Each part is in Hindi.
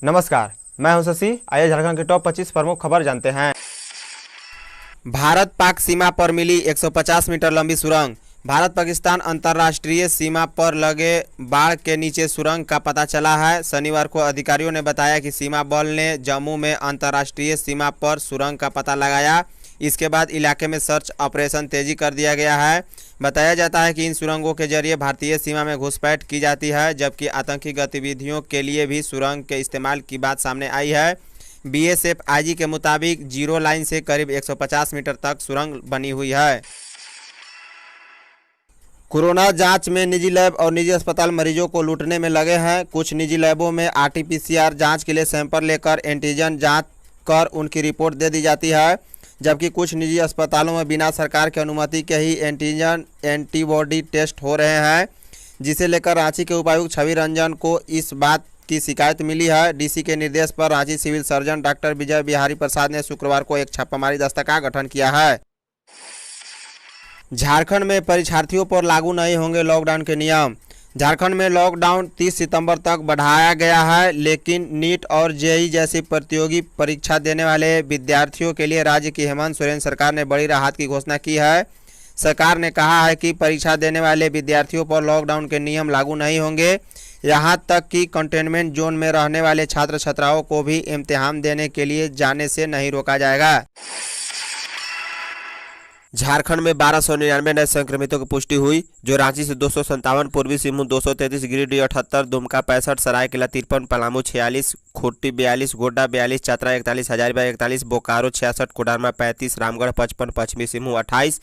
नमस्कार, मैं हूं शशि। आइए झारखंड के टॉप 25 प्रमुख खबर जानते हैं। भारत पाक सीमा पर मिली 150 मीटर लंबी सुरंग। भारत पाकिस्तान अंतर्राष्ट्रीय सीमा पर लगे बाढ़ के नीचे सुरंग का पता चला है। शनिवार को अधिकारियों ने बताया कि सीमा बल ने जम्मू में अंतर्राष्ट्रीय सीमा पर सुरंग का पता लगाया। इसके बाद इलाके में सर्च ऑपरेशन तेजी कर दिया गया है। बताया जाता है कि इन सुरंगों के जरिए भारतीय सीमा में घुसपैठ की जाती है, जबकि आतंकी गतिविधियों के लिए भी सुरंग के इस्तेमाल की बात सामने आई है। बीएसएफ आईजी के मुताबिक जीरो लाइन से करीब 150 मीटर तक सुरंग बनी हुई है। कोरोना जांच में निजी लैब और निजी अस्पताल मरीजों को लूटने में लगे हैं। कुछ निजी लैबों में आरटीपीसीआर जांच के लिए सैंपल लेकर एंटीजन जांच कर उनकी रिपोर्ट दे दी जाती है, जबकि कुछ निजी अस्पतालों में बिना सरकार की अनुमति के ही एंटीजन एंटीबॉडी टेस्ट हो रहे हैं, जिसे लेकर रांची के उपायुक्त छवि रंजन को इस बात की शिकायत मिली है। डीसी के निर्देश पर रांची सिविल सर्जन डॉक्टर विजय बिहारी प्रसाद ने शुक्रवार को एक छापामारी दस्ता का गठन किया है। झारखंड में परीक्षार्थियों पर लागू नहीं होंगे लॉकडाउन के नियम। झारखंड में लॉकडाउन 30 सितंबर तक बढ़ाया गया है, लेकिन नीट और जेईई जैसी प्रतियोगी परीक्षा देने वाले विद्यार्थियों के लिए राज्य की हेमंत सोरेन सरकार ने बड़ी राहत की घोषणा की है। सरकार ने कहा है कि परीक्षा देने वाले विद्यार्थियों पर लॉकडाउन के नियम लागू नहीं होंगे। यहां तक कि कंटेनमेंट जोन में रहने वाले छात्र छात्राओं को भी इम्तिहान देने के लिए जाने से नहीं रोका जाएगा। झारखंड में 1299 नए संक्रमितों की पुष्टि हुई, जो रांची से 257, पूर्वी सिंहभूम 233, गिरिडीह 78, दुमका 65, सरायकेला 53, पलामू 46, खूंटी 42, गोड्डा 42, चतरा 41, हजारीबाग 41, बोकारो 66, कोडरमा 35, रामगढ़ 55, पश्चिमी सिंहभूम 28,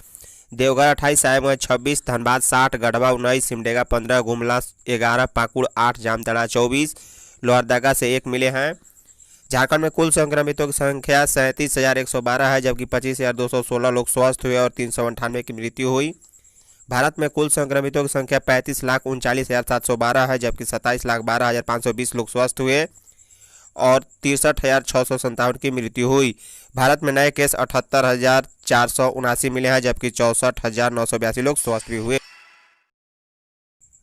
देवघर 28, साहेबगंज 26, धनबाद 60, गढ़वा 19, सिमडेगा 15, गुमला 11, पाकुड़ 8, जामताड़ा 24, लोहरदगा से 1 मिले हैं। झारखंड में कुल संक्रमितों की संख्या 37,112 है, जबकि 25,216 लोग स्वस्थ हुए और 398 की मृत्यु हुई। भारत में कुल संक्रमितों की संख्या 35,39,712 है, जबकि 27,12,520 लोग स्वस्थ हुए और 63,657 की मृत्यु हुई। भारत में नए केस 78,479 मिले हैं, जबकि 64,982 लोग स्वस्थ भी हुए।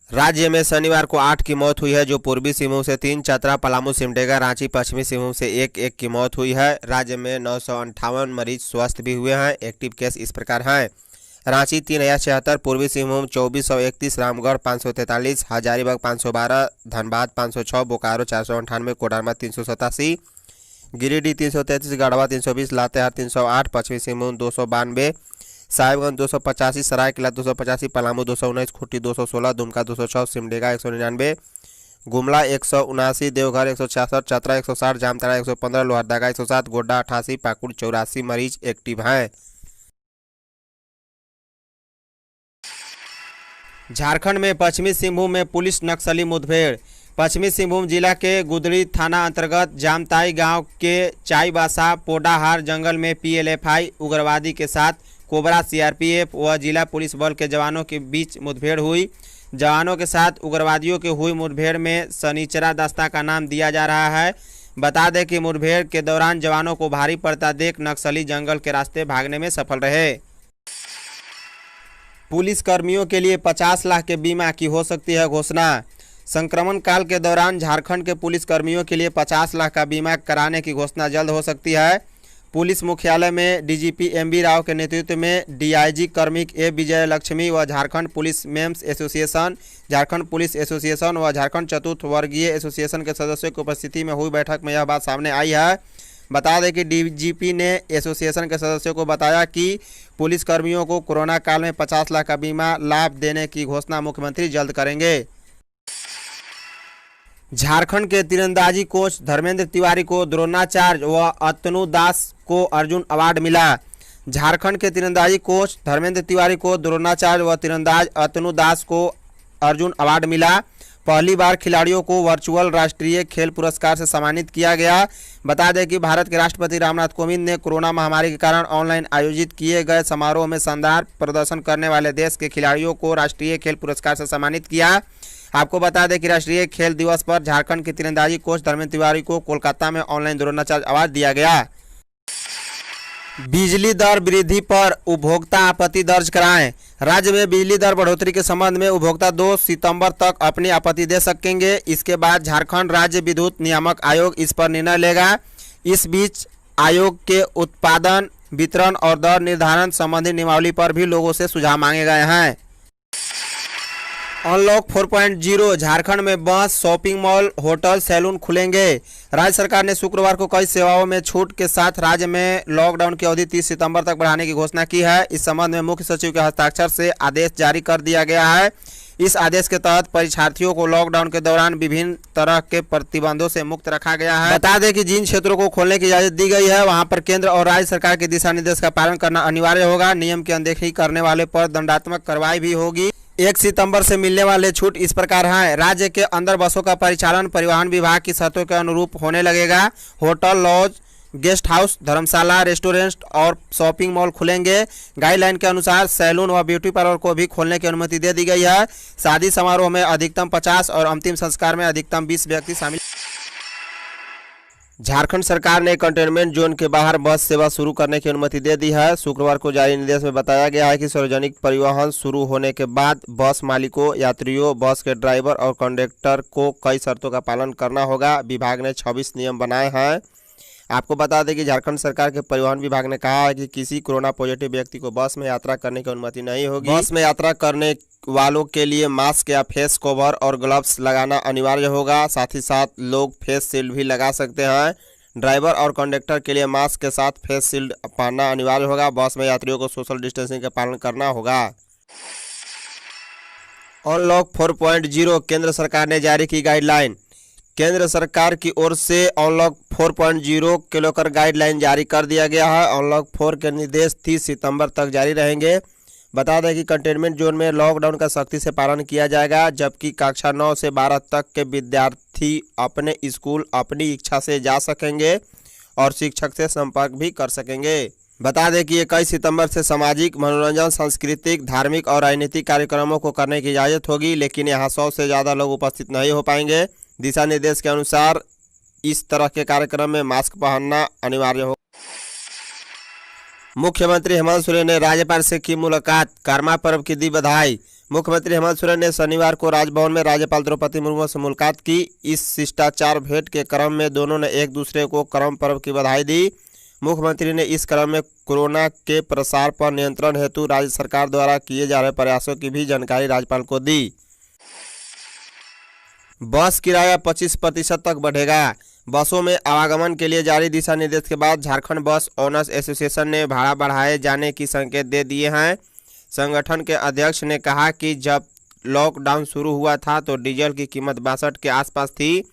राज्य में शनिवार को 8 की मौत हुई है, जो पूर्वी सिंहभूम से 3, चतरा, पलामू, सिमडेगा, रांची, पश्चिमी सिंहभूम से 1 की मौत हुई है। राज्य में 958 मरीज स्वस्थ भी हुए हैं। एक्टिव केस इस प्रकार हैं: रांची 3076, पूर्वी सिंहभूम 2431, रामगढ़ 543, हजारीबाग 512, धनबाद 506, बोकारो 498, कोडरमा 387, गिरिडीह 333, गढ़वा 320, लातेहार 308, पश्चिमी सिंहभूम 292, साहेबगंज 285, सरायकेला 285, पलामू 219, खूंटी 216, दुमका 206, सिमडेगा 199, गुमला 179, देवघर 166, चतरा 160, जामताड़ा 115, लोहरदगा 107, गोड्डा 88, पाकुड़ 84 मरीज एक्टिव हैं। झारखंड में पश्चिमी सिंहभूम में पुलिस नक्सली मुठभेड़। पश्चिमी सिंहभूम जिला के गुदड़ी थाना अंतर्गत जामताई गांव के चाईबासा पोडाहार जंगल में पीएलएफआई उग्रवादी के साथ कोबरा सीआरपीएफ व जिला पुलिस बल के जवानों के बीच मुठभेड़ हुई। जवानों के साथ उग्रवादियों की हुई मुठभेड़ में सनीचरा दस्ता का नाम दिया जा रहा है। बता दें कि मुठभेड़ के दौरान जवानों को भारी पड़ता देख नक्सली जंगल के रास्ते भागने में सफल रहे। पुलिस कर्मियों के लिए 50 लाख के बीमा की हो सकती है घोषणा। संक्रमण काल के दौरान झारखंड के पुलिस कर्मियों के लिए 50 लाख का बीमा कराने की घोषणा जल्द हो सकती है। पुलिस मुख्यालय में डीजीपी एमबी राव के नेतृत्व में डीआईजी कार्मिक ए विजय लक्ष्मी व Jharkhand police men's association, Jharkhand police association व झारखंड चतुर्थ वर्गीय एसोसिएशन के सदस्यों की उपस्थिति में हुई बैठक में यह बात सामने आई है। बता दें कि डीजीपी ने एसोसिएशन के सदस्यों को बताया कि पुलिस कर्मियों को कोरोना काल में 50 लाख का बीमा लाभ देने की घोषणा मुख्यमंत्री जल्द करेंगे। झारखंड के तीरंदाजी कोच धर्मेंद्र तिवारी को द्रोणाचार्य व अतनु दास को अर्जुन अवार्ड मिला। झारखंड के तीरंदाजी कोच धर्मेंद्र तिवारी को द्रोणाचार्य व तीरंदाज अतनु दास को अर्जुन अवार्ड मिला। पहली बार खिलाड़ियों को वर्चुअल राष्ट्रीय खेल पुरस्कार से सम्मानित किया गया। बता दें कि भारत के राष्ट्रपति रामनाथ कोविंद ने कोरोना महामारी के कारण ऑनलाइन आयोजित किए गए समारोह में शानदार प्रदर्शन करने वाले देश के खिलाड़ियों को राष्ट्रीय खेल पुरस्कार से सम्मानित किया। आपको बता दें कि राष्ट्रीय खेल दिवस पर झारखंड के तीरंदाजी कोच धर्मेंद्र तिवारी को कोलकाता में ऑनलाइन द्रोणाचार्य अवार्ड दिया गया। बिजली दर वृद्धि पर उपभोक्ता आपत्ति दर्ज कराएं। राज्य में बिजली दर बढ़ोतरी के संबंध में उपभोक्ता 2 सितंबर तक अपनी आपत्ति दे सकेंगे। इसके बाद झारखंड राज्य विद्युत नियामक आयोग इस पर निर्णय लेगा। इस बीच आयोग के उत्पादन, वितरण और दर निर्धारण संबंधी नियमावली पर भी लोगों से सुझाव मांगे गए हैं। अनलॉक 4.0 झारखंड में बस, शॉपिंग मॉल, होटल, सैलून खुलेंगे। राज्य सरकार ने शुक्रवार को कई सेवाओं में छूट के साथ राज्य में लॉकडाउन की अवधि 30 सितंबर तक बढ़ाने की घोषणा की है। इस संबंध में मुख्य सचिव के हस्ताक्षर से आदेश जारी कर दिया गया है। इस आदेश के तहत परीक्षार्थियों को लॉकडाउन के दौरान विभिन्न तरह के प्रतिबंधों से मुक्त रखा गया है। बता दें कि जिन क्षेत्रों को खोलने की इजाजत दी गई है वहां पर केंद्र और राज्य सरकार के दिशा निर्देश का पालन करना अनिवार्य होगा। नियम की अनदेखी करने वाले पर दंडात्मक कार्रवाई भी होगी। 1 सितंबर से मिलने वाले छूट इस प्रकार हैं। राज्य के अंदर बसों का परिचालन परिवहन विभाग की शर्तों के अनुरूप होने लगेगा। होटल, लॉज, गेस्ट हाउस, धर्मशाला, रेस्टोरेंट और शॉपिंग मॉल खुलेंगे। गाइडलाइन के अनुसार सैलून व ब्यूटी पार्लर को भी खोलने की अनुमति दे दी गई है। शादी समारोह में अधिकतम 50 और अंतिम संस्कार में अधिकतम 20 व्यक्ति शामिल। झारखंड सरकार ने कंटेनमेंट जोन के बाहर बस सेवा शुरू करने की अनुमति दे दी है। शुक्रवार को जारी निर्देश में बताया गया है कि सार्वजनिक परिवहन शुरू होने के बाद बस मालिकों, यात्रियों, बस के ड्राइवर और कंडक्टर को कई शर्तों का पालन करना होगा। विभाग ने 26 नियम बनाए हैं। आपको बता दें कि झारखंड सरकार के परिवहन विभाग ने कहा है कि किसी कोरोना पॉजिटिव व्यक्ति को बस में यात्रा करने की अनुमति नहीं होगी। बस में यात्रा करने वालों के लिए मास्क या फेस कवर और ग्लव्स लगाना अनिवार्य होगा। साथ ही साथ लोग फेस शील्ड भी लगा सकते हैं। ड्राइवर और कंडक्टर के लिए मास्क के साथ फेस शील्ड पहनना अनिवार्य होगा। बस में यात्रियों को सोशल डिस्टेंसिंग का पालन करना होगा। अनलॉक 4.0 केंद्र सरकार ने जारी की गाइडलाइन। केंद्र सरकार की ओर से अनलॉक 4.0 को लेकर गाइडलाइन जारी कर दिया गया है। अनलॉक 4 के निर्देश 30 सितंबर तक जारी रहेंगे। बता दें कि कंटेनमेंट जोन में लॉकडाउन का सख्ती से पालन किया जाएगा, जबकि कक्षा 9 से 12 तक के विद्यार्थी अपने स्कूल अपनी इच्छा से जा सकेंगे और शिक्षक से संपर्क भी कर सकेंगे। बता दें कि 21 सितंबर से सामाजिक, मनोरंजन, सांस्कृतिक, धार्मिक और राजनीतिक कार्यक्रमों को करने की इजाज़त होगी, लेकिन यहाँ 100 से ज़्यादा लोग उपस्थित नहीं हो पाएंगे। दिशा निर्देश के अनुसार इस तरह के कार्यक्रम में मास्क पहनना अनिवार्य होगा। मुख्यमंत्री हेमंत सोरेन ने राज्यपाल से की मुलाकात, कर्मा पर्व की दी बधाई। मुख्यमंत्री हेमंत सोरेन ने शनिवार को राजभवन में राज्यपाल द्रौपदी मुर्मू से मुलाकात की। इस शिष्टाचार भेंट के क्रम में दोनों ने एक दूसरे को करम पर्व की बधाई दी। मुख्यमंत्री ने इस क्रम में कोरोना के प्रसार पर नियंत्रण हेतु राज्य सरकार द्वारा किए जा रहे प्रयासों की भी जानकारी राज्यपाल को दी। बस किराया 25% तक बढ़ेगा। बसों में आवागमन के लिए जारी दिशा निर्देश के बाद झारखंड बस ओनर्स एसोसिएशन ने भाड़ा बढ़ाए जाने की संकेत दे दिए हैं। संगठन के अध्यक्ष ने कहा कि जब लॉकडाउन शुरू हुआ था तो डीजल की कीमत 62 के आसपास थी,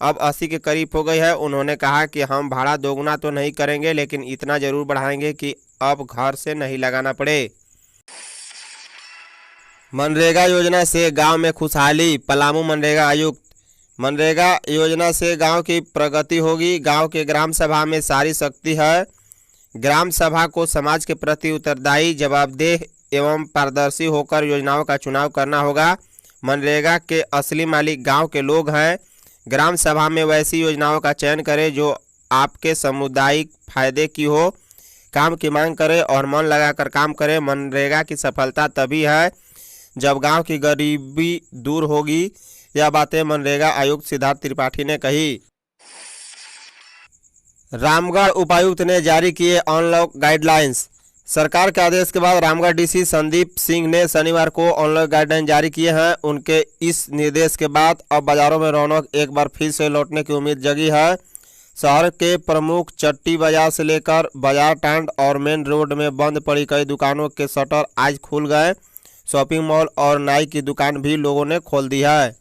अब 80 के करीब हो गई है। उन्होंने कहा कि हम भाड़ा दोगुना तो नहीं करेंगे, लेकिन इतना जरूर बढ़ाएंगे कि अब घर से नहीं लगाना पड़े। मनरेगा योजना से गांव में खुशहाली, पलामू मनरेगा आयुक्त। मनरेगा योजना से गांव की प्रगति होगी। गांव के ग्राम सभा में सारी शक्ति है। ग्राम सभा को समाज के प्रति उत्तरदायी, जवाबदेह एवं पारदर्शी होकर योजनाओं का चुनाव करना होगा। मनरेगा के असली मालिक गांव के लोग हैं। ग्राम सभा में वैसी योजनाओं का चयन करें जो आपके सामुदायिक फायदे की हो, काम की मांग करें और मन लगाकर काम करें। मनरेगा की सफलता तभी है जब गांव की गरीबी दूर होगी। यह बातें मनरेगा आयुक्त सिद्धार्थ त्रिपाठी ने कही। रामगढ़ उपायुक्त ने जारी किए अनलॉक गाइडलाइंस। सरकार के आदेश के बाद रामगढ़ डीसी संदीप सिंह ने शनिवार को अनलॉक गाइडलाइन जारी किए हैं। उनके इस निर्देश के बाद अब बाजारों में रौनक एक बार फिर से लौटने की उम्मीद जगी है। शहर के प्रमुख चट्टी बाजार से लेकर बाजार टांड और मेन रोड में बंद पड़ी कई दुकानों के शटर आज खुल गए। शॉपिंग मॉल और नाई की दुकान भी लोगों ने खोल दी है।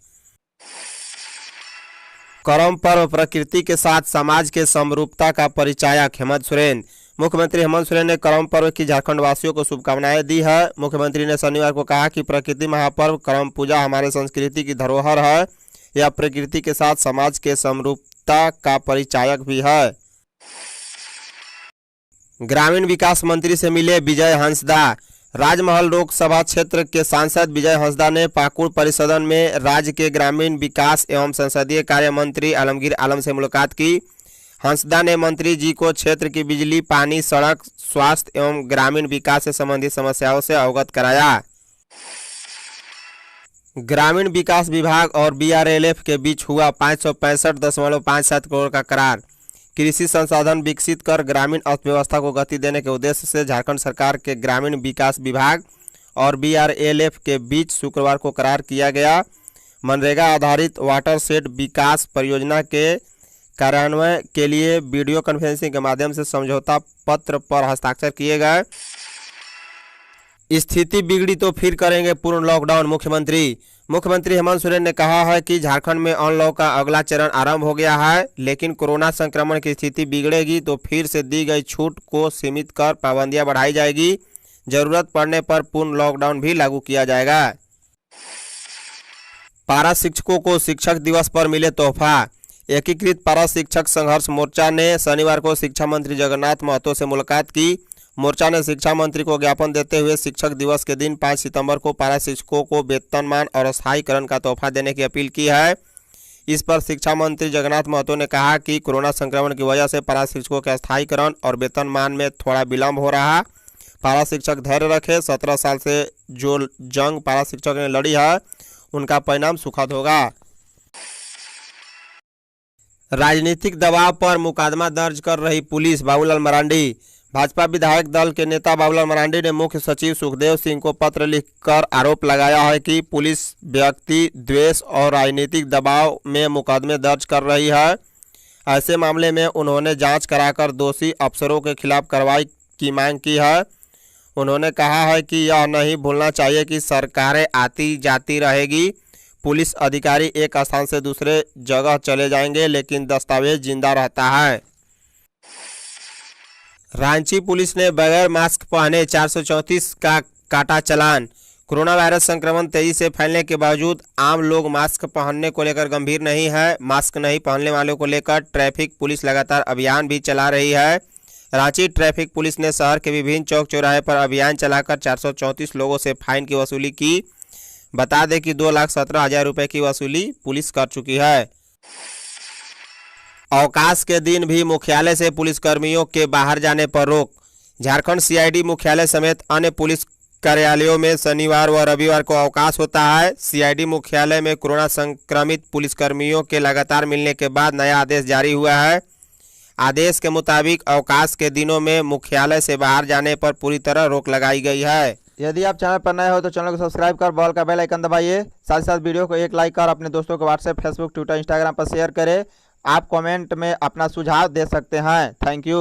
करम पर्व प्रकृति के साथ समाज के समरूपता का परिचायक, हेमंत सोरेन। मुख्यमंत्री हेमंत सोरेन ने करम पर्व की झारखंड वासियों को शुभकामनाएं दी है। मुख्यमंत्री ने शनिवार को कहा कि प्रकृति महापर्व करम पूजा हमारे संस्कृति की धरोहर है। यह प्रकृति के साथ समाज के समरूपता का परिचायक भी है। ग्रामीण विकास मंत्री से मिले विजय हंसदा। राजमहल लोकसभा क्षेत्र के सांसद विजय हंसदा ने पाकुड़ परिसदन में राज्य के ग्रामीण विकास एवं संसदीय कार्य मंत्री आलमगीर आलम से मुलाकात की। हंसदा ने मंत्री जी को क्षेत्र की बिजली, पानी, सड़क, स्वास्थ्य एवं ग्रामीण विकास से संबंधित समस्याओं से अवगत कराया। ग्रामीण विकास विभाग और बीआरएलएफ के बीच हुआ 565.57 करोड़ का करार। कृषि संसाधन विकसित कर ग्रामीण अर्थव्यवस्था को गति देने के उद्देश्य से झारखंड सरकार के ग्रामीण विकास विभाग और बीआरएलएफ के बीच शुक्रवार को करार किया गया। मनरेगा आधारित वाटरशेड विकास परियोजना के कार्यान्वयन के लिए वीडियो कॉन्फ्रेंसिंग के माध्यम से समझौता पत्र पर हस्ताक्षर किए गए। स्थिति बिगड़ी तो फिर करेंगे पूर्ण लॉकडाउन। मुख्यमंत्री हेमंत सोरेन ने कहा है कि झारखंड में अनलॉक का अगला चरण आरंभ हो गया है, लेकिन कोरोना संक्रमण की स्थिति बिगड़ेगी तो फिर से दी गई छूट को सीमित कर पाबंदियां बढ़ाई जाएगी। जरूरत पड़ने पर पूर्ण लॉकडाउन भी लागू किया जाएगा। पारा शिक्षकों को शिक्षक दिवस पर मिले तोहफा। एकीकृत पारा शिक्षक संघर्ष मोर्चा ने शनिवार को शिक्षा मंत्री जगन्नाथ महतो से मुलाकात की। मोर्चा ने शिक्षा मंत्री को ज्ञापन देते हुए शिक्षक दिवस के दिन 5 सितंबर को पारा शिक्षकों को वेतनमान और स्थायीकरण का तोहफा देने की अपील की है। इस पर शिक्षा मंत्री जगन्नाथ महतो ने कहा कि कोरोना संक्रमण की वजह से पारा शिक्षकों के स्थायीकरण और वेतनमान में थोड़ा विलम्ब हो रहा। पारा शिक्षक धैर्य रखे। 17 साल से जो जंग पारा शिक्षक ने लड़ी है उनका परिणाम सुखद होगा। राजनीतिक दबाव पर मुकदमा दर्ज कर रही पुलिस। बाबूलाल मरांडी। भाजपा विधायक दल के नेता बाबूलाल मरांडी ने मुख्य सचिव सुखदेव सिंह को पत्र लिखकर आरोप लगाया है कि पुलिस व्यक्ति द्वेष और राजनीतिक दबाव में मुकदमे दर्ज कर रही है। ऐसे मामले में उन्होंने जांच कराकर दोषी अफसरों के खिलाफ कार्रवाई की मांग की है। उन्होंने कहा है कि यह नहीं भूलना चाहिए कि सरकारें आती जाती रहेगी। पुलिस अधिकारी एक स्थान से दूसरे जगह चले जाएंगे, लेकिन दस्तावेज जिंदा रहता है। रांची पुलिस ने बगैर मास्क पहने 434 का काटा चालान। कोरोना वायरस संक्रमण तेजी से फैलने के बावजूद आम लोग मास्क पहनने को लेकर गंभीर नहीं है। मास्क नहीं पहनने वालों को लेकर ट्रैफिक पुलिस लगातार अभियान भी चला रही है। रांची ट्रैफिक पुलिस ने शहर के विभिन्न चौक चौराहे पर अभियान चलाकर 434 लोगों से फाइन की वसूली की। बता दें कि 2,17,000 रुपये की वसूली पुलिस कर चुकी है। अवकाश के दिन भी मुख्यालय से पुलिसकर्मियों के बाहर जाने पर रोक। झारखंड सीआईडी मुख्यालय समेत अन्य पुलिस कार्यालयों में शनिवार व रविवार को अवकाश होता है। सीआईडी मुख्यालय में कोरोना संक्रमित पुलिसकर्मियों के लगातार मिलने के बाद नया आदेश जारी हुआ है। आदेश के मुताबिक अवकाश के दिनों में मुख्यालय से बाहर जाने पर पूरी तरह रोक लगाई गई है। यदि आप चैनल पर नए हो तो चैनल को सब्सक्राइब कर बॉल का बेल आइकन दबाइए। साथ ही साथ वीडियो को एक लाइक कर अपने दोस्तों को व्हाट्सएप, फेसबुक, ट्विटर, इंस्टाग्राम पर शेयर करें। आप कमेंट में अपना सुझाव दे सकते हैं। Thank you.